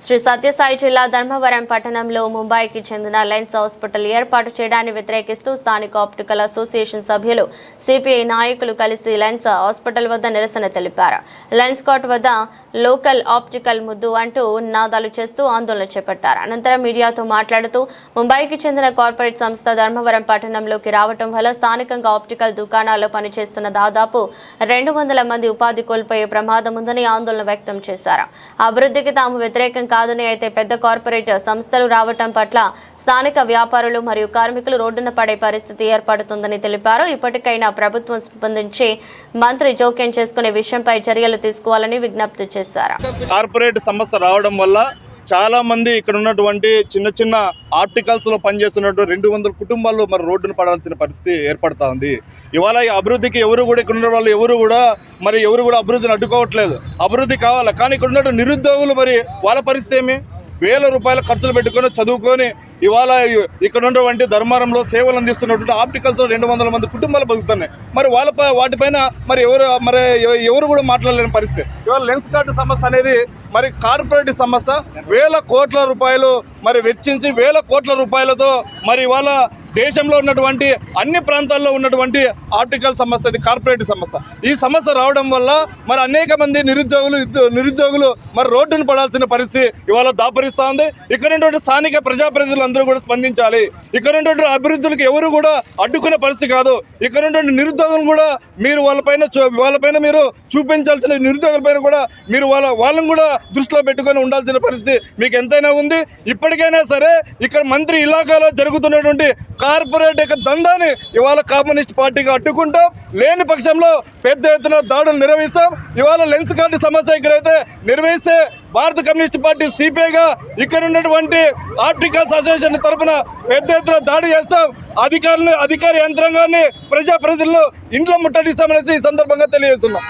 శ్రీ సత్యసాయి జిల్లా ధర్మవరం పట్టణంలో ముంబైకి చెందిన లెన్స్ హాస్పిటల్ ఏర్పాటు చేయడాన్ని వ్యతిరేకిస్తూ స్థానిక ఆప్టికల్ అసోసియేషన్ సభ్యులు సిపిఐ నాయకులు కలిసి లెన్స్ హాస్పిటల్ వద్ద నిరసన తెలిపారు. లెన్స్ కోట్ వద్ద లోకల్ ఆప్టికల్ ముద్దు అంటూ నినాదాలు చేస్తూ ఆందోళన చేపట్టారు. అనంతరం మీడియాతో మాట్లాడుతూ ముంబైకి చెందిన కార్పొరేట్ సంస్థ ధర్మవరం పట్టణంలోకి రావడం వల్ల స్థానికంగా ఆప్టికల్ దుకాణాల్లో పనిచేస్తున్న దాదాపు 200 మంది ఉపాధి కోల్పోయే ప్రమాదం ఉందని ఆందోళన వ్యక్తం చేశారు. అభివృద్ధికి తాము వ్యతిరేకం కాదని, అయితే పెద్ద కార్పొరేట్ సంస్థలు రావటం పట్ల స్థానిక వ్యాపారులు మరియు కార్మికులు రోడ్డున పడే పరిస్థితి ఏర్పడుతుందని తెలిపారు. ఇప్పటికైనా ప్రభుత్వం స్పందించి మంత్రి జోక్యం చేసుకునే విషయంపై చర్యలు తీసుకోవాలని విజ్ఞప్తి చేశారు. కార్పొరేట్ సంస్థ రావడం వల్ల చాలా మంది ఇక్కడ ఉన్నటువంటి చిన్న చిన్న ఆర్టికల్స్లో పనిచేస్తున్నటువంటి 200 కుటుంబాలు మరి రోడ్డును పడాల్సిన పరిస్థితి ఏర్పడుతూ ఉంది. ఇవాళ ఈ అభివృద్ధికి ఎవరు కూడా ఇక్కడ ఉన్న వాళ్ళు ఎవరు కూడా అభివృద్ధిని అడ్డుకోవట్లేదు. అభివృద్ధి కావాలి, కానీ ఇక్కడ ఉన్నటువంటి నిరుద్యోగులు మరి వాళ్ళ పరిస్థితి ఏమి? వేల రూపాయల ఖర్చులు పెట్టుకొని చదువుకొని ఇవాళ ఇక్కడ ఉన్నటువంటి ధర్మారంలో సేవలు అందిస్తున్నటువంటి ఆప్టికల్స్లో 200 మంది కుటుంబాలు బతుకుతున్నాయి. మరి వాటిపైన మరి ఎవరు కూడా మాట్లాడలేని పరిస్థితి. ఇవాళ లెన్స్ కార్డు సమస్య అనేది మరి కార్పొరేట్ సమస్య. వేల కోట్ల రూపాయలు మరి వెచ్చించి వేల కోట్ల రూపాయలతో మరి ఇవాళ దేశంలో ఉన్నటువంటి అన్ని ప్రాంతాల్లో ఉన్నటువంటి ఆప్టికల్ సమస్య, ఇది కార్పొరేట్ సమస్య. ఈ సమస్య రావడం వల్ల మరి అనేక మంది నిరుద్యోగులు మరి రోడ్డును పడాల్సిన పరిస్థితి ఇవాళ దాపరిస్తూ ఉంది. ఇక్కడ ఉన్నటువంటి స్థానిక ప్రజాప్రతినిధులు అందరూ కూడా స్పందించాలి. ఇక్కడ ఉన్నటువంటి అభివృద్ధులకు ఎవరు కూడా అడ్డుకునే పరిస్థితి కాదు. ఇక్కడ ఉన్నటువంటి నిరుద్యోగులు కూడా మీరు వాళ్ళపైన మీరు చూపించాల్సిన నిరుద్యోగులపైన కూడా మీరు వాళ్ళని కూడా దృష్టిలో పెట్టుకొని ఉండాల్సిన పరిస్థితి మీకు ఎంతైనా ఉంది. ఇప్పటికైనా సరే ఇక్కడ మంత్రి ఇలాకాలో జరుగుతున్నటువంటి కార్పొరేట్ యొక్క దందాన్ని ఇవాళ కమ్యూనిస్ట్ పార్టీగా అడ్డుకుంటాం. లేని పక్షంలో పెద్ద ఎత్తున దాడులు నిర్వహిస్తాం. ఇవాళ లెన్స్ కార్డు సమస్య ఇక్కడైతే నిర్వహిస్తే భారత కమ్యూనిస్ట్ పార్టీ సిపిఐగా ఇక్కడ ఉన్నటువంటి ఆప్టికల్స్ అసోసియేషన్ తరఫున పెద్ద ఎత్తున దాడి చేస్తాం. అధికార యంత్రాంగాన్ని ప్రజాప్రతినిధులను ఇంట్లో ముట్టడిస్తామనేసి ఈ సందర్భంగా తెలియజేస్తున్నాం.